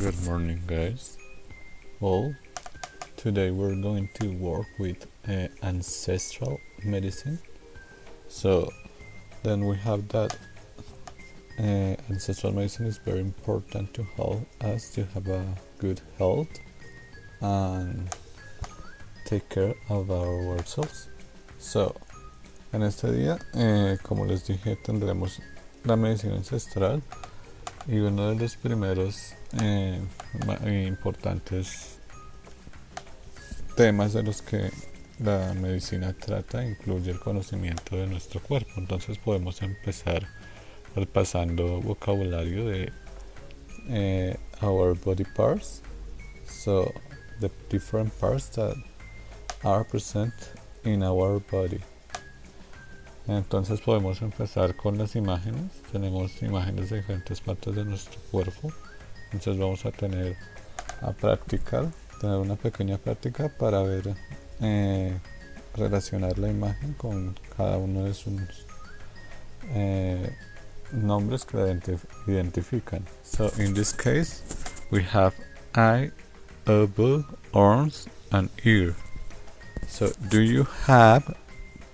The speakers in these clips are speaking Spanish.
Good morning, guys. Well, today we're going to work with ancestral medicine. So, then we have that ancestral medicine is very important to help us to have a good health and take care of ourselves. So, en este día, como les dije, tendremos la medicina ancestral. Y uno de los primeros importantes temas de los que la medicina trata incluye el conocimiento de nuestro cuerpo. Entonces podemos empezar repasando vocabulario de our body parts. So the different parts that are present in our body. Entonces podemos empezar con las imágenes. Tenemos imágenes de diferentes partes de nuestro cuerpo. Entonces vamos a tener tener una pequeña práctica para ver, relacionar la imagen con cada uno de sus nombres que la identifican. So in this case we have eye, elbow, arms and ear. So do you have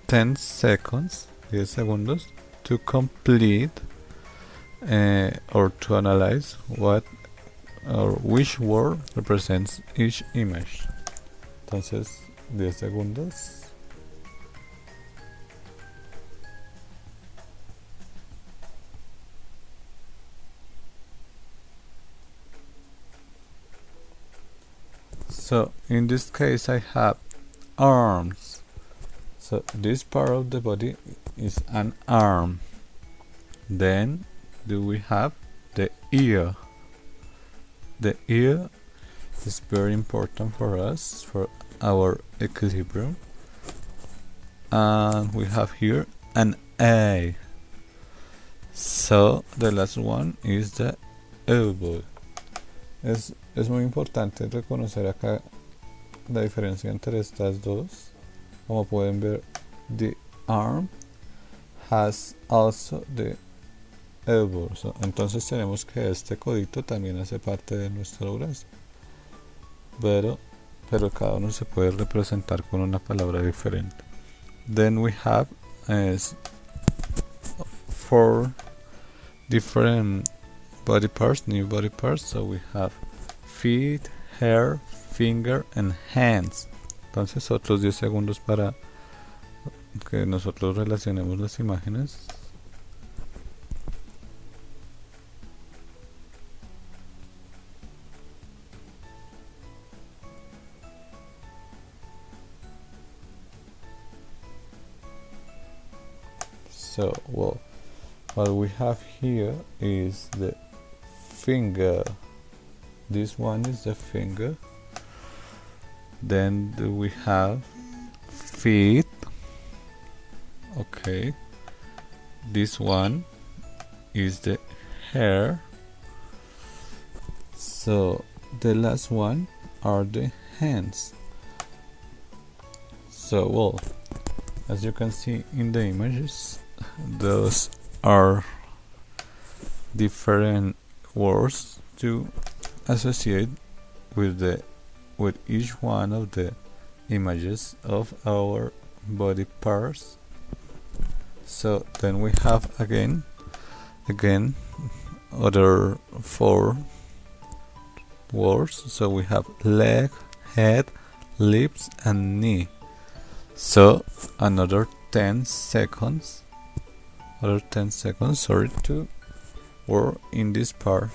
10 seconds, 10 segundos, to complete or to analyze what or which word represents each image. Entonces, 10 segundos. So, in this case, I have arms. So this part of the body is an arm. Then do we have the ear? The ear is very important for us, for our equilibrium. And we have here an eye. So the last one is the elbow. Es muy importante reconocer acá la diferencia entre estas dos. Como pueden ver, the arm has also the elbow. So, entonces tenemos que este codito también hace parte de nuestro brazo. Pero cada uno se puede representar con una palabra diferente. Then we have 4 different body parts, new body parts. So we have feet, hair, finger and hands. Entonces otros 10 segundos para que nosotros relacionemos las imágenes. So, well, what we have here is the finger. This one is the finger. Then we have feet. Okay, this one is the hair. So the last one are the hands. So, well, as you can see in the images, those are different words to associate with each one of the images of our body parts. So then we have again other 4 words. So we have leg, head, lips and knee. So another 10 seconds sorry, to work in this part.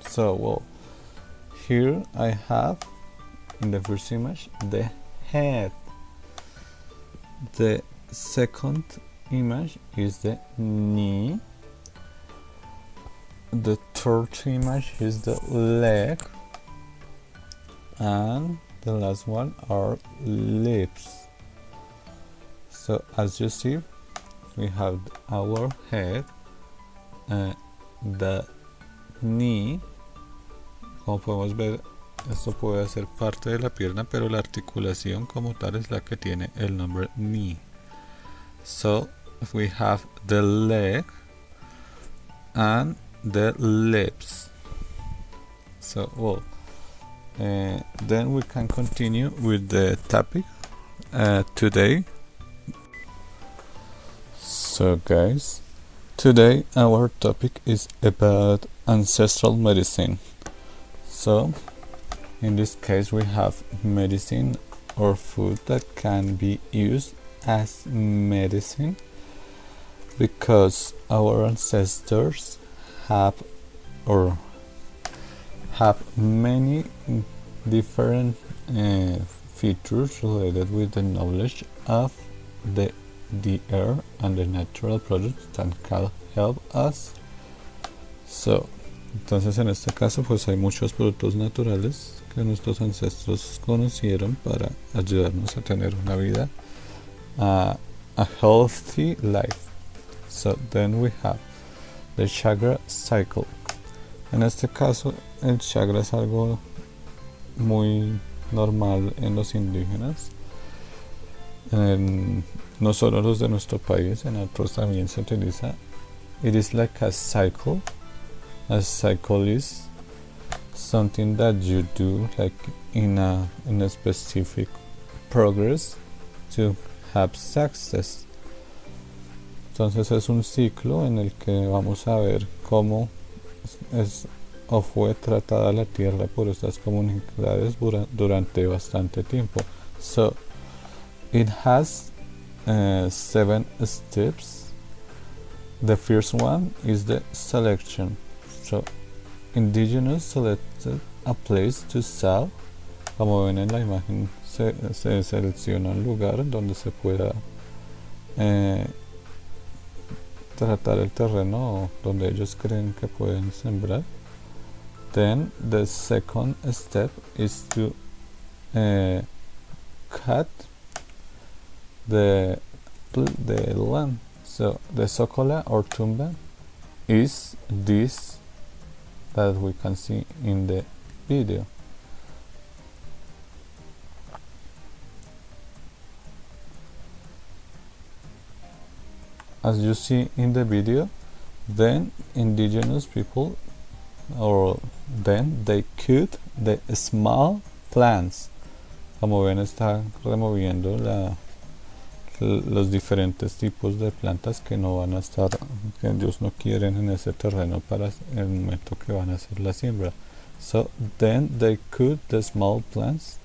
So, well, here I have in the first image the head. The second image is the knee. The third image is the leg. And the last one are lips. So as you see, we have our head, the knee, como podemos ver Esto puede ser parte de la pierna, pero la articulación como tal es la que tiene el nombre knee. So we have the leg and the lips. So well, then we can continue with the topic today. So guys, today our topic is about ancestral medicine. So in this case we have medicine or food that can be used as medicine because our ancestors have many different features related with the knowledge of the air and the natural products that can help us. So, entonces en este caso pues hay muchos productos naturales que nuestros ancestros conocieron para ayudarnos a tener una vida, a healthy life. So then we have the chakra cycle. En este caso el chakra es algo muy normal en los indígenas, no solo los de nuestro país, en otros también se utiliza. It is like a cycle. A cycle is something that you do like in a specific progress to have success. Entonces es un ciclo en el que vamos a ver cómo es o fue tratada la tierra por estas comunidades durante bastante tiempo. So it has 7 steps. The first one is the selection. So indigenous selected a place to sow. Como ven en la imagen, se selecciona un lugar donde se pueda tratar el terreno donde ellos creen que pueden sembrar. Then the second step is to cut the land. So the socola or tumba is this that we can see in the video. As you see in the video, then indigenous people then they cut the small plants. Como ven, está removiendo los diferentes tipos de plantas que no van a estar, que ellos no quieren en ese terreno para el momento que van a hacer la siembra. So then they cut the small plants.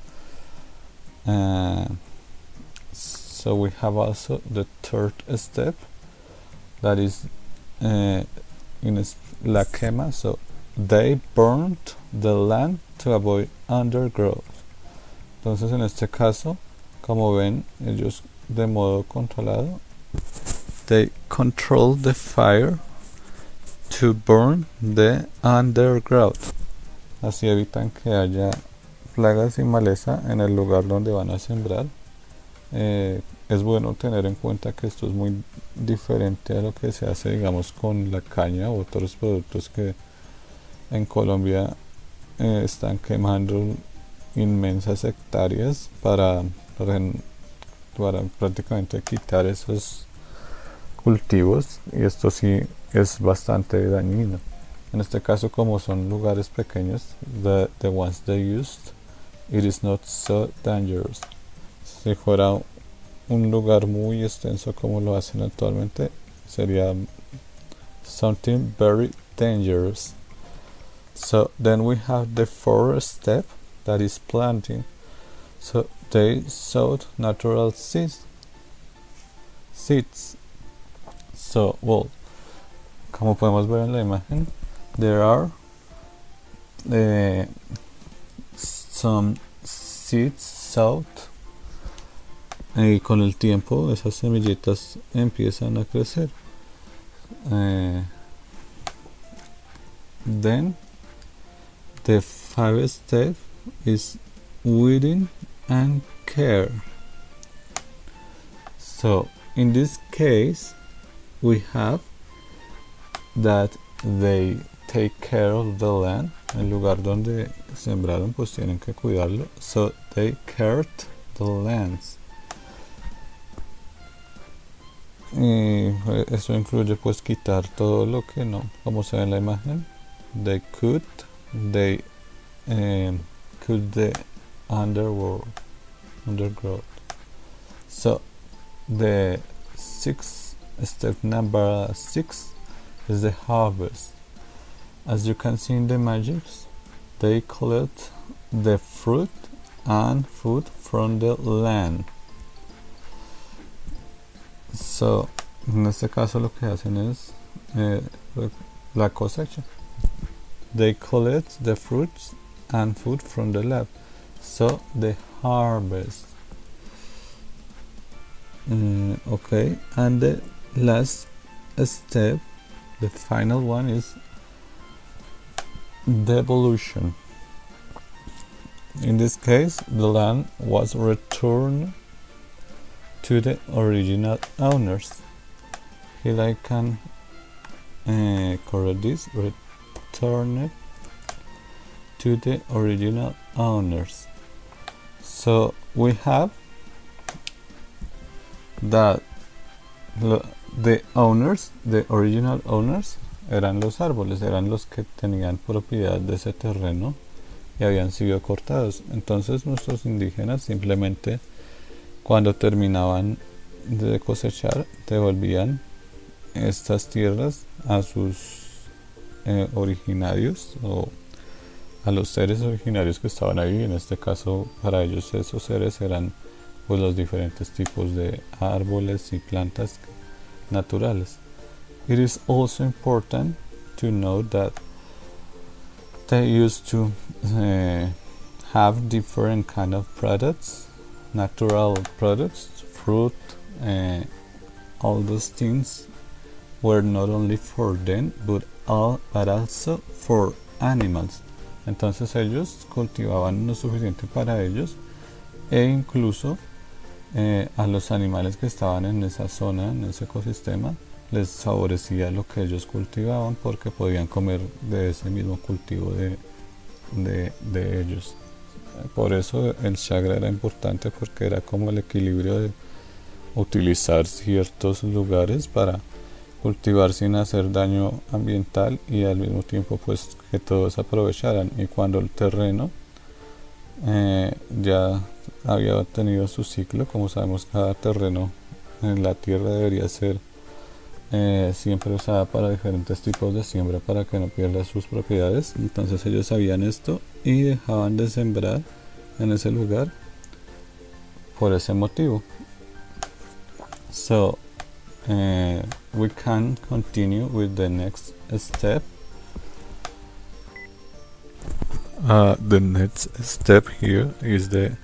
So we have also the third step, that is in la quema. So they burned the land to avoid undergrowth. Entonces en este caso, como ven, ellos de modo controlado, they control the fire to burn the undergrowth. Así evitan que haya plagas y maleza en el lugar donde van a sembrar. Es bueno tener en cuenta que esto es muy diferente a lo que se hace, digamos, con la caña u otros productos que en Colombia están quemando inmensas hectáreas para prácticamente quitar esos cultivos, y esto sí es bastante dañino. En este caso, como son lugares pequeños, the ones they used, it is not so dangerous. Si fuera un lugar muy extenso como lo hacen actualmente, sería something very dangerous. So then we have the fourth step, that is planting. So they sowed natural seeds. So, well, como podemos ver en la imagen, there are some seeds sowed, y con el tiempo esas semillitas empiezan a crecer. Then the fifth step is weeding and care. So in this case we have that they take care of the land el lugar donde sembraron, pues tienen que cuidarlo. So they cared the lands. Y eso incluye pues quitar todo lo que no, como se ve en la imagen. They they cut the undergrowth. So the step number 6 is the harvest. As you can see in the images, they collect the fruit and food from the land. So, en este caso lo que hacen es la cosecha. They collect the fruits and food from the land. So, the harvest. Okay, and the last step, the final one, is devolution. In this case, the land was returned to the original owners. Here I can correct this. Returned to the original owners. So we have that the owners, the original owners, eran los árboles, eran los que tenían propiedad de ese terreno y habían sido cortados. Entonces nuestros indígenas simplemente, cuando terminaban de cosechar, devolvían estas tierras a sus originarios, o a los seres originarios que estaban ahí. En este caso, para ellos esos seres eran pues los diferentes tipos de árboles y plantas naturales. It is also important to note that they used to have different kind of products, natural products, fruit, all those things were not only for them but also for animals. Entonces ellos cultivaban lo suficiente para ellos e incluso a los animales que estaban en esa zona, en ese ecosistema, les favorecía lo que ellos cultivaban porque podían comer de ese mismo cultivo de ellos. Por eso el chagra era importante, porque era como el equilibrio de utilizar ciertos lugares para cultivar sin hacer daño ambiental y al mismo tiempo pues que todos aprovecharan. Y cuando el terreno ya había tenido su ciclo, como sabemos, cada terreno en la tierra debería ser siempre usada para diferentes tipos de siembra para que no pierda sus propiedades. Entonces ellos sabían esto y dejaban de sembrar en ese lugar por ese motivo. So we can continue with the next step. The next step here is the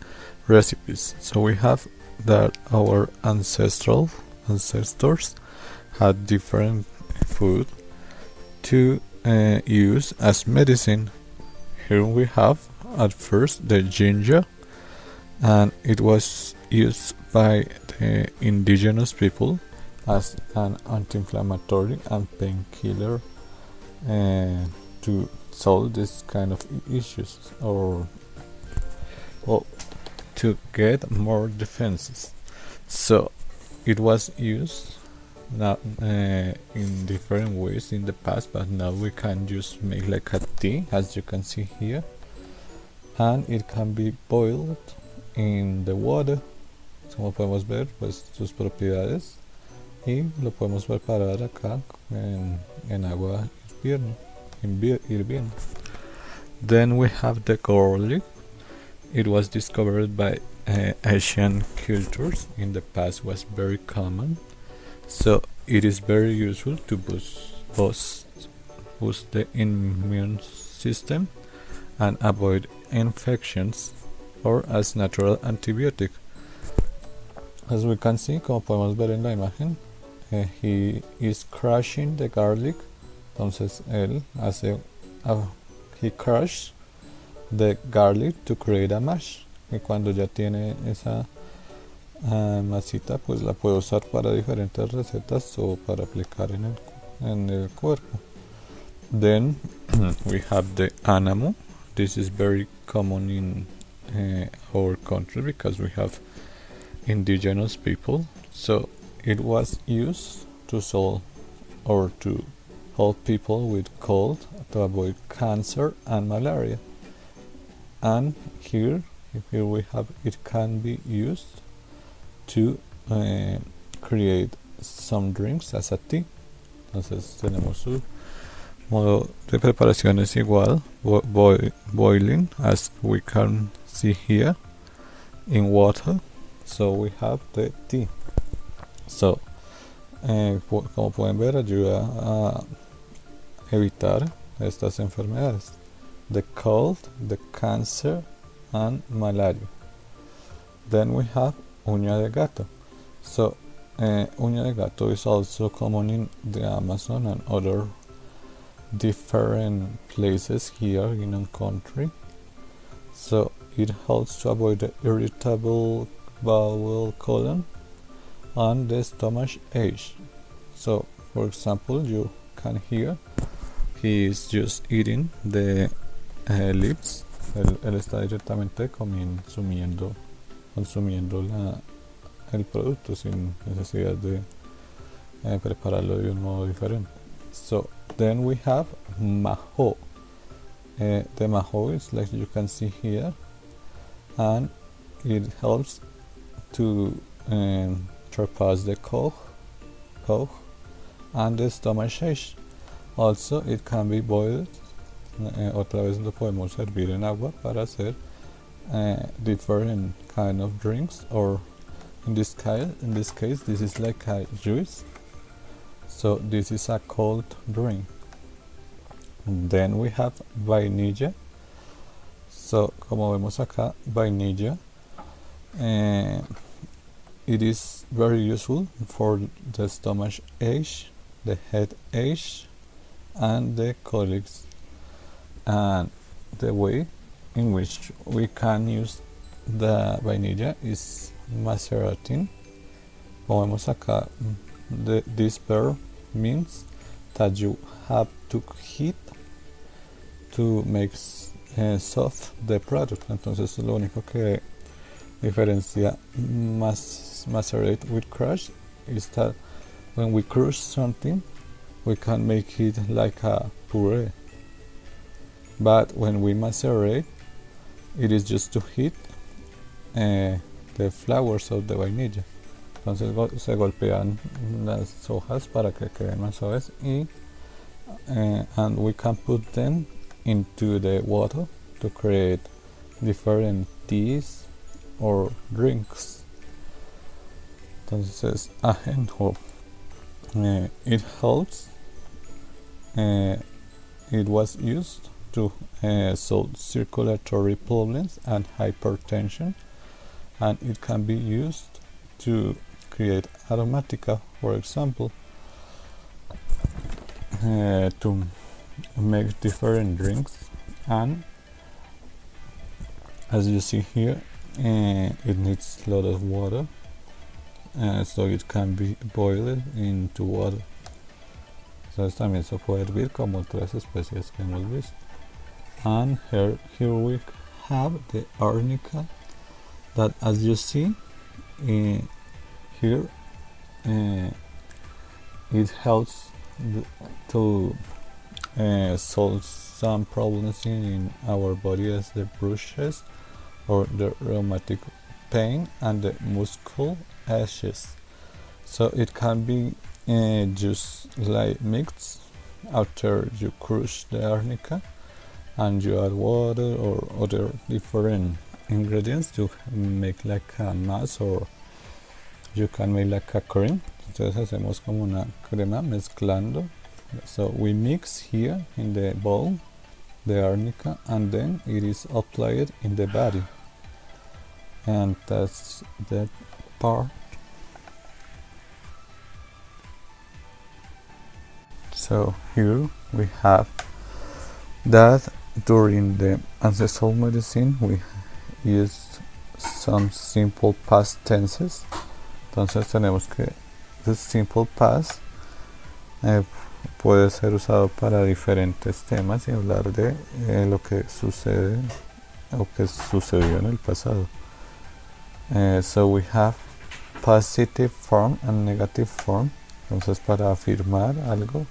recipes. So we have that our ancestors had different food to use as medicine. Here we have at first the ginger, and it was used by the indigenous people as an anti-inflammatory and painkiller to solve this kind of issues, or to get more defenses. So it was used now in different ways in the past, but now we can just make like a tea, as you can see here, and it can be boiled in the water. Como podemos ver, pues sus propiedades, y lo podemos preparar acá en agua hirviendo. Then we have the garlic. It was discovered by Asian cultures. In the past was very common, so it is very useful to boost the immune system and avoid infections, or as natural antibiotic. As we can see, como podemos ver en la imagen, he is crushing the garlic. Entonces él hace he crushes the garlic to create a mash, y cuando ya tiene esa masita, pues la puede usar para diferentes recetas o para aplicar en el cuerpo. Then we have the anamu. This is very common in our country because we have indigenous people. So it was used to solve or to help people with cold, to avoid cancer and malaria. And here we have it can be used to create some drinks as a tea. Entonces tenemos su modo de preparación es igual, boiling, as we can see here, in water. So we have the tea. So como pueden ver, ayuda a evitar estas enfermedades: the cold, the cancer, and malaria. Then we have uña de gato. So uña de gato is also common in the Amazon and other different places here in our country. So it helps to avoid the irritable bowel colon and the stomach ache. So for example, you can hear he is just eating the lips. Él está directamente consumiendo el producto sin necesidad de prepararlo de un modo diferente. So then we have majo. The majo is like you can see here, and it helps to surpass the cough and the stomach ache. Also, it can be boiled. Otra vez lo podemos servir en agua para hacer different kind of drinks, or in this case this is like a juice. So this is a cold drink. And then we have vainilla. So como vemos acá, vainilla, it is very useful for the stomach ache, the head ache, and the colics. And the way in which we can use the vainilla is macerating. Como vemos acá, this verb means that you have to heat to make soft the product. Entonces lo único que diferencia macerate with crush is that when we crush something, we can make it like a puree. But when we macerate, it is just to heat the flowers of the vainilla. Entonces se golpean las hojas para que queden más suaves, and we can put them into the water to create different teas or drinks. Entonces ajenjo, it helps. It was used to solve circulatory problems and hypertension, and it can be used to create aromatica, for example, to make different drinks. And as you see here, it needs a lot of water, so it can be boiled into water. Entonces también se puede hervir como otras especies que hemos visto. And here we have the arnica, that, as you see here, it helps to solve some problems in our body, as the bruises or the rheumatic pain and the muscle aches. So it can be just like mixed after you crush the arnica, and you add water or other different ingredients to make like a mass, or you can make like a cream. Entonces hacemos como una crema mezclando. So we mix here in the bowl the arnica, and then it is applied in the body, and that's that part. So here we have that during the ancestral medicine we used some simple past tenses. Entonces tenemos que the simple past puede ser usado para diferentes temas y hablar de lo que sucede o que sucedió en el pasado. So we have positive form and negative form. Entonces, para afirmar algo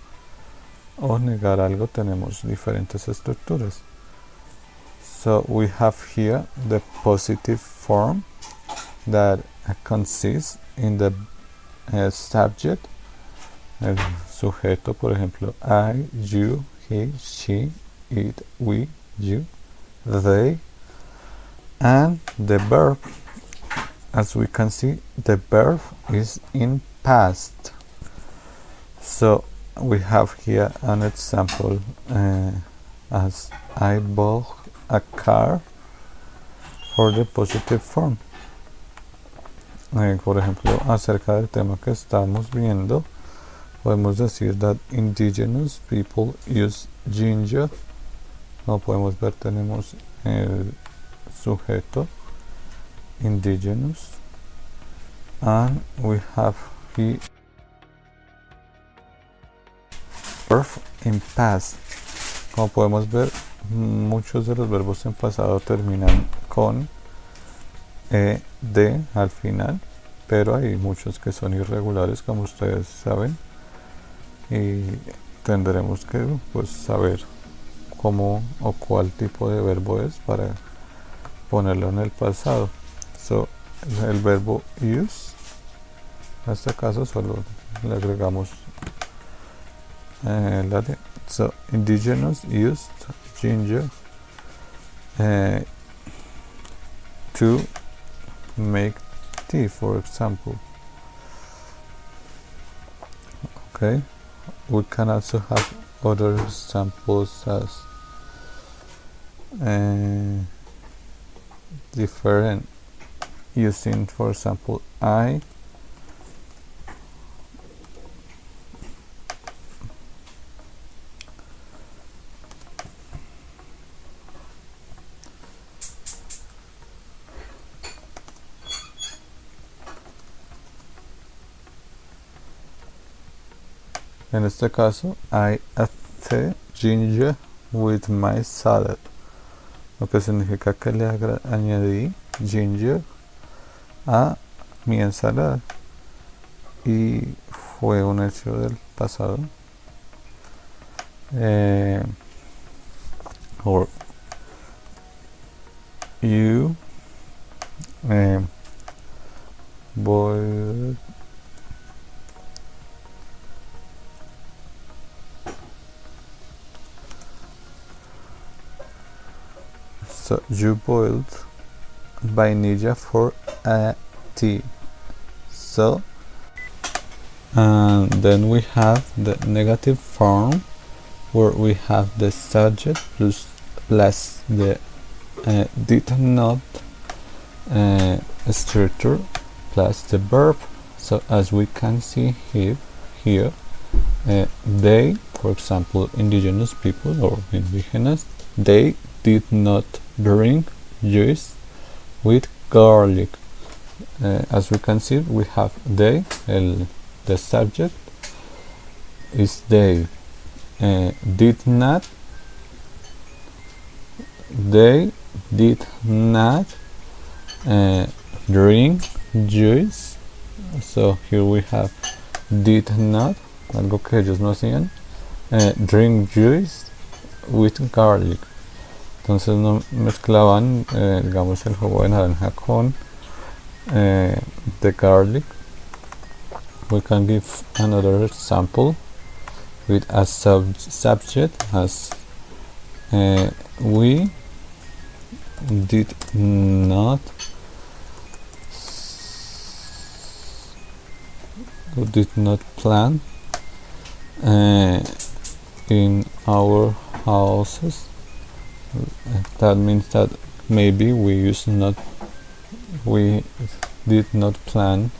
o negar algo tenemos diferentes estructuras. So we have here the positive form that consists in the subject, el sujeto, por ejemplo, I, you, he, she, it, we, you, they, and the verb. As we can see, the verb is in past. So we have here an example as I bought a car for the positive form. Por ejemplo, acerca del tema que estamos viendo, podemos decir that indigenous people use ginger. Como podemos ver, tenemos el sujeto indigenous, and we have the verb in past. Como podemos ver, muchos de los verbos en pasado terminan con de al final, pero hay muchos que son irregulares, como ustedes saben, y tendremos que pues saber cómo o cuál tipo de verbo es para ponerlo en el pasado. So, el verbo use, en este caso solo le agregamos la de. So, indigenous used ginger to make tea, for example. Okay, we can also have other examples as different, using, for example, I, en este caso, I ate ginger with my salad, lo que significa que le añadí ginger a mi ensalada, y fue un hecho del pasado. Or you boiled so you boiled vainilla for a tea. So, and then we have the negative form, where we have the subject plus the did not structure plus the verb. So as we can see here, they, for example, indigenous people or indigenous, they did not drink juice with garlic. As we can see, we have they, the subject is they. Did not, they did not drink juice. So here we have did not, algo que ellos no hacían, drink juice with garlic. Entonces no mezclaban, digamos, el jugo de naranja con the garlic. We can give another example with a subject as we did not plan in our houses. That means that maybe we did not plan,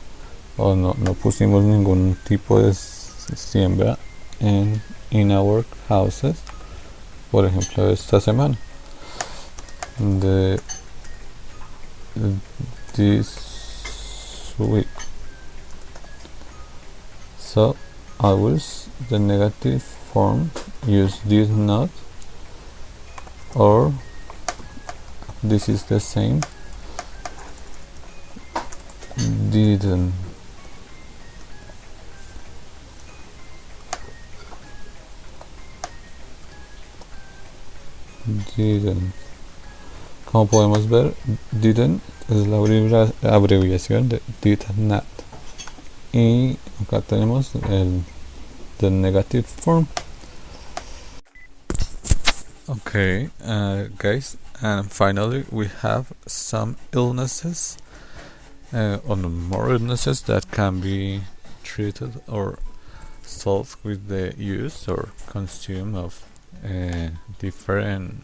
o no pusimos ningún tipo de siembra in our houses, por ejemplo, esta semana, this week. So always the negative form use did not, or this is the same, didn't. Didn't. Como podemos ver, didn't es la abreviación de did not. Y acá tenemos the negative form. Okay, guys, and finally we have some illnesses, or more illnesses that can be treated or solved with the use or consume of different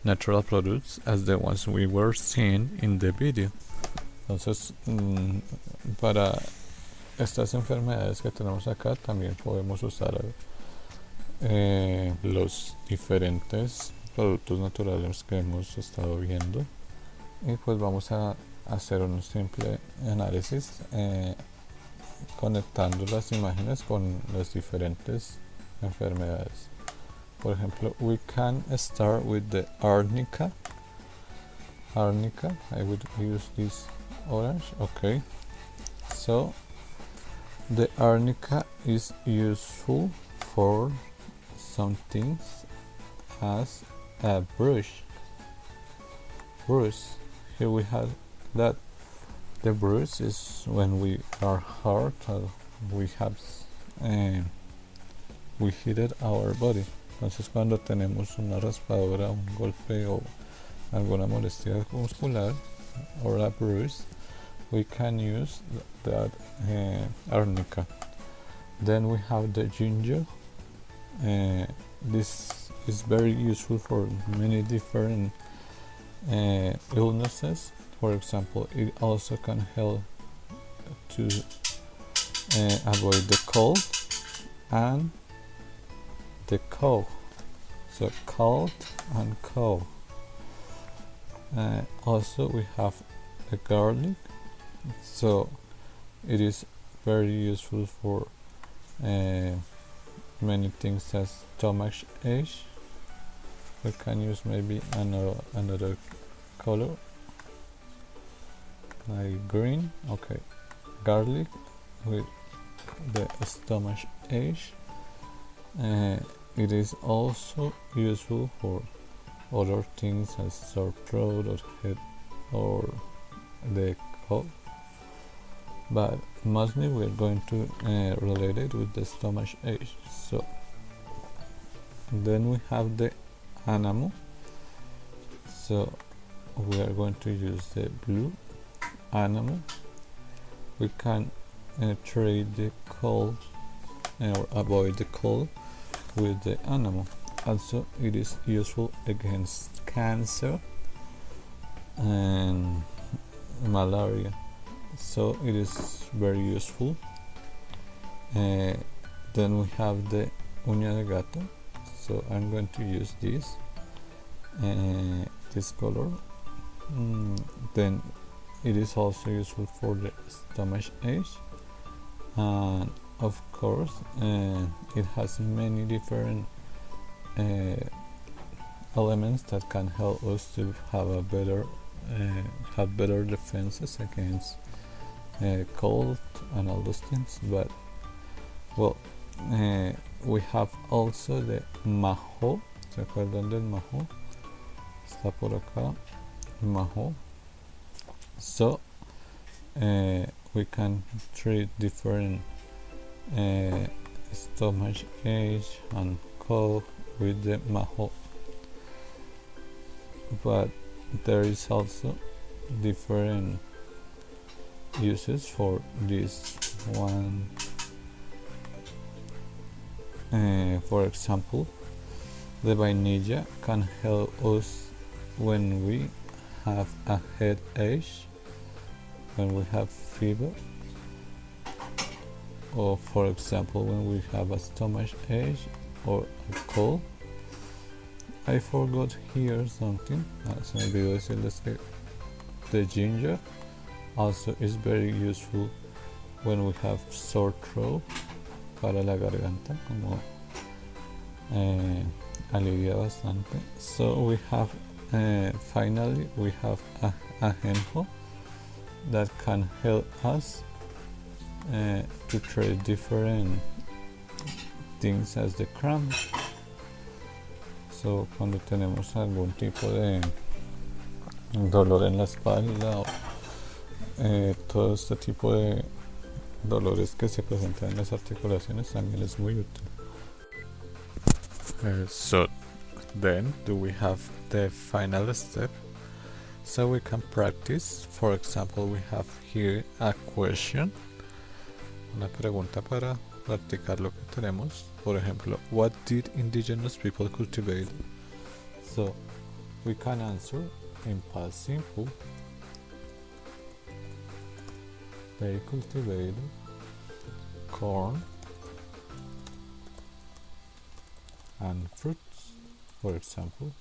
natural products as the ones we were seeing in the video. Entonces, para estas enfermedades que tenemos acá también podemos usar los diferentes productos naturales que hemos estado viendo, y pues vamos a hacer un simple análisis conectando las imágenes con las diferentes enfermedades. Por ejemplo, we can start with the arnica. I would use this orange. Okay, so the arnica is useful for some things as a brush. Here we have that the bruise is when we are hurt or we have we hit our body. Entonces, cuando tenemos una raspadura, un golpe o alguna molestia muscular or a bruise, we can use that arnica. Then we have the ginger. This is very useful for many different illnesses. For example, it also can help to avoid the cold and the cough. So cold and cough. Also we have the garlic. So it is very useful for many things as stomach ache. We can use maybe another color like green. Okay, garlic with the stomach ache. It is also useful for other things as sore throat or head or the cough, but mostly we're going to relate it with the stomach ache. So then we have the anamo. So we are going to use the blue anamo. We can treat the cold or avoid the cold with the anamo. Also, it is useful against cancer and malaria, so it is very useful. Then we have the uña de gato. So I'm going to use this color. Then it is also useful for the stomach ache, and of course it has many different elements that can help us to have a better defenses against cold and all those things. But well, we have also the majo. ¿Se acuerdan del majo? Está por acá, majo. So we can treat different stomach ache and cough with the majo. But there is also different uses for this one. For example, the vainilla can help us when we have a headache, when we have fever, or for example when we have a stomach ache or a cold. I forgot here something. Se me olvidó decirles que the ginger also is very useful when we have sore throat. para la garganta, como alivia bastante. So we have finally we have a ajenjo that can help us to treat different things as the cramps. So cuando tenemos algún tipo de dolor en la espalda o todo este tipo de dolores que se presentan en las articulaciones también es muy útil. So then do we have the final step, so we can practice. For example, we have here a question, una pregunta para practicar lo que tenemos. Por ejemplo, what did indigenous people cultivate? So we can answer in past simple. They cultivated corn and fruits, for example.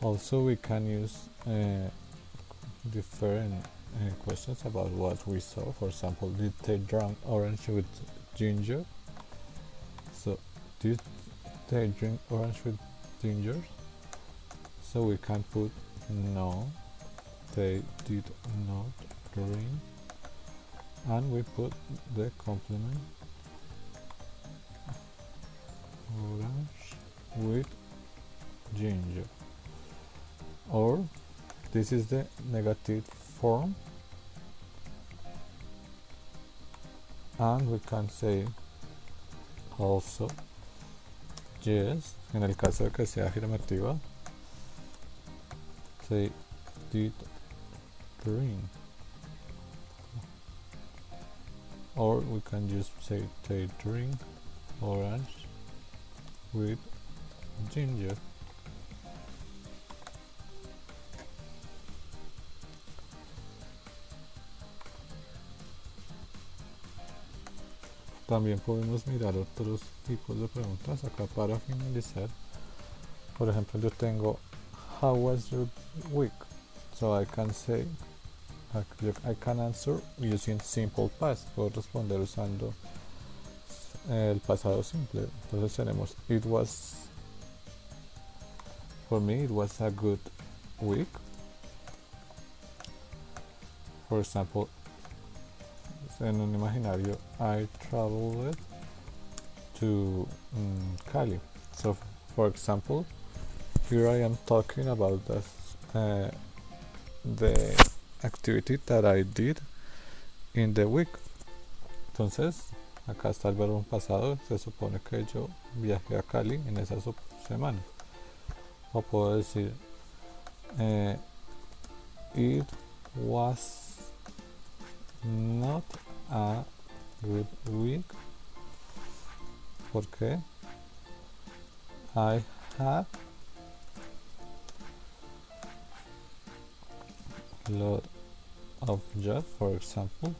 Also, we can use different questions about what we saw. For example, did they drink orange with ginger? So, did they drink orange with ginger? So we can put no, they did not drink, and we put the complement orange with ginger. Or this is the negative form, and we can say also yes, en el caso de que sea afirmativa, they did drink. Or we can just say they drink orange with ginger. También podemos mirar otros tipos de preguntas acá para finalizar. Por ejemplo, yo tengo how was your week? So I can say I can answer using simple past. Puedo responder usando el pasado simple. Entonces tenemos for me it was a good week. For example, en un imaginario, I traveled to Cali. So for example, here I am talking about the activity that I did in the week. Entonces, acá está el verbo en pasado. Se supone que yo viajé a Cali en esa semana. O puedo decir it was not a good week porque I had a lot of job, for example,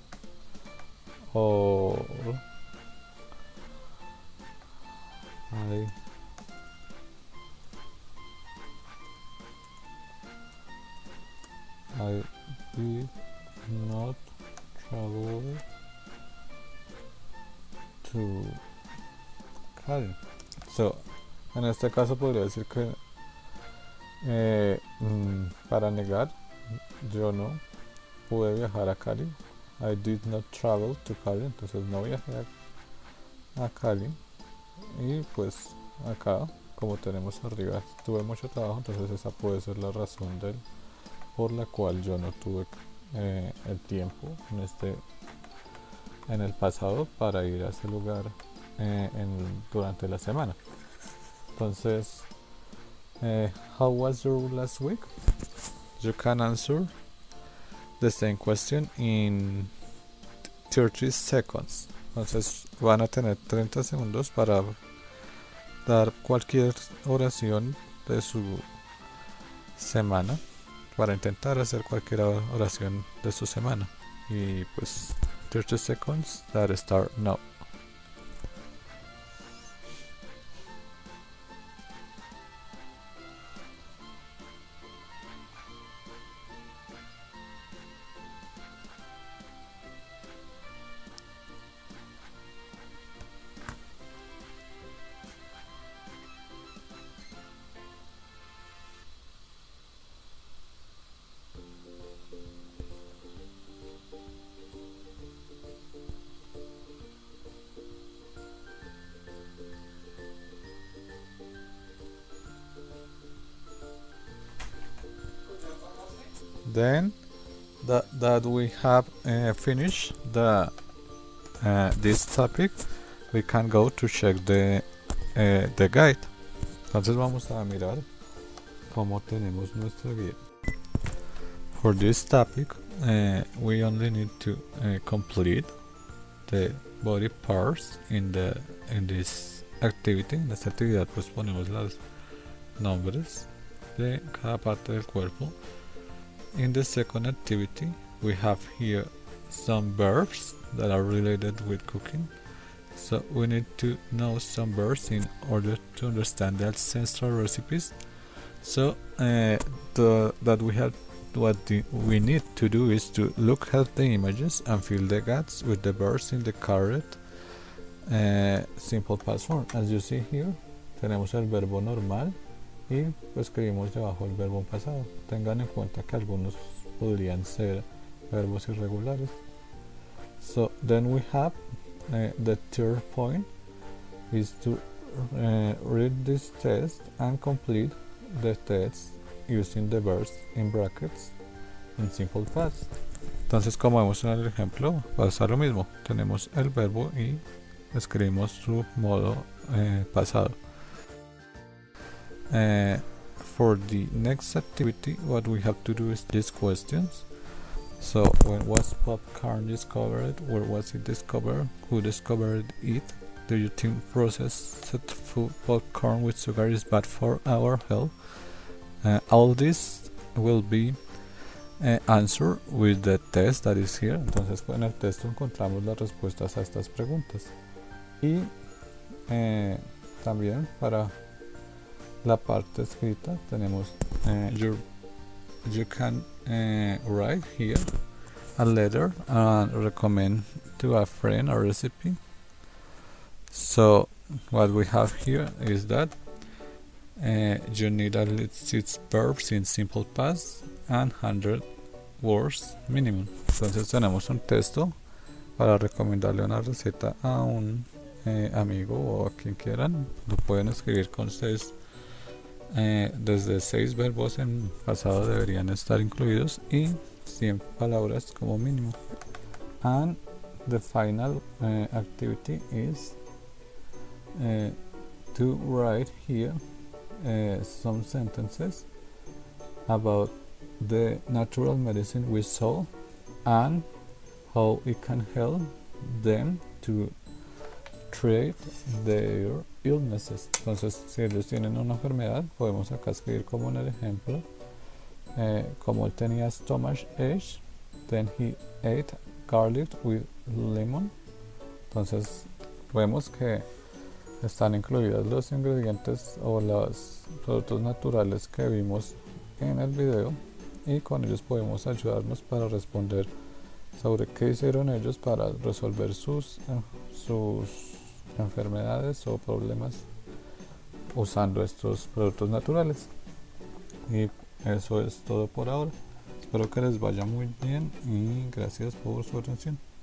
or I did not travel to Cali. So, en este caso podría decir que para negar, yo no pude viajar a Cali. I did not travel to Cali. Entonces no viajé a Cali. Y pues acá, como tenemos arriba, tuve mucho trabajo. Entonces esa puede ser la razón por la cual yo no tuve el tiempo en el pasado para ir a ese lugar durante la semana. Entonces, how was your last week? You can answer the same question in 30 seconds. Entonces van a tener 30 segundos para dar cualquier oración de su semana, para intentar hacer cualquier oración de su semana. Y pues 30 seconds that start now. Then that we have finished this topic, we can go to check the guide. Entonces vamos a mirar cómo tenemos nuestra guía. For this topic, we only need to complete the body parts in this activity. En esta actividad pues ponemos los nombres de cada parte del cuerpo. In the second activity, we have here some verbs that are related with cooking. So we need to know some verbs in order to understand the ancestral recipes. So what we need to do is to look at the images and fill the gaps with the verbs in the correct simple past form. As you see here, tenemos el verbo normal y pues escribimos debajo el verbo pasado. Tengan en cuenta que algunos podrían ser verbos irregulares. So then we have the third point is to read this test and complete the test using the verbs in brackets in simple past. Entonces, como vemos en el ejemplo, pasa lo mismo. Tenemos el verbo y escribimos su modo pasado. For the next activity, what we have to do is these questions. So, when was popcorn discovered? Where was it discovered? Who discovered it? Do you think processed food popcorn with sugar is bad for our health? All this will be answered with the test that is here. Entonces, en el texto encontramos las respuestas a estas preguntas. Y también para la parte escrita tenemos you can write here a letter and recommend to a friend a recipe. So what we have here is that you need at least 6 verbs in simple past and 100 words minimum. Entonces tenemos un texto para recomendarle una receta a un amigo o a quien quieran. Lo pueden escribir con 6 desde 6 verbos en pasado deberían estar incluidos y 100 palabras como mínimo. And the final activity is to write here some sentences about the natural medicine we saw and how it can help them to treat their illnesses. Entonces, si ellos tienen una enfermedad, podemos acá escribir como en el ejemplo, como él tenía stomach ache, then he ate garlic with lemon. Entonces, vemos que están incluidos los ingredientes o los productos naturales que vimos en el video y con ellos podemos ayudarnos para responder sobre qué hicieron ellos para resolver sus enfermedades o problemas usando estos productos naturales. Y eso es todo por ahora. Espero que les vaya muy bien y gracias por su atención.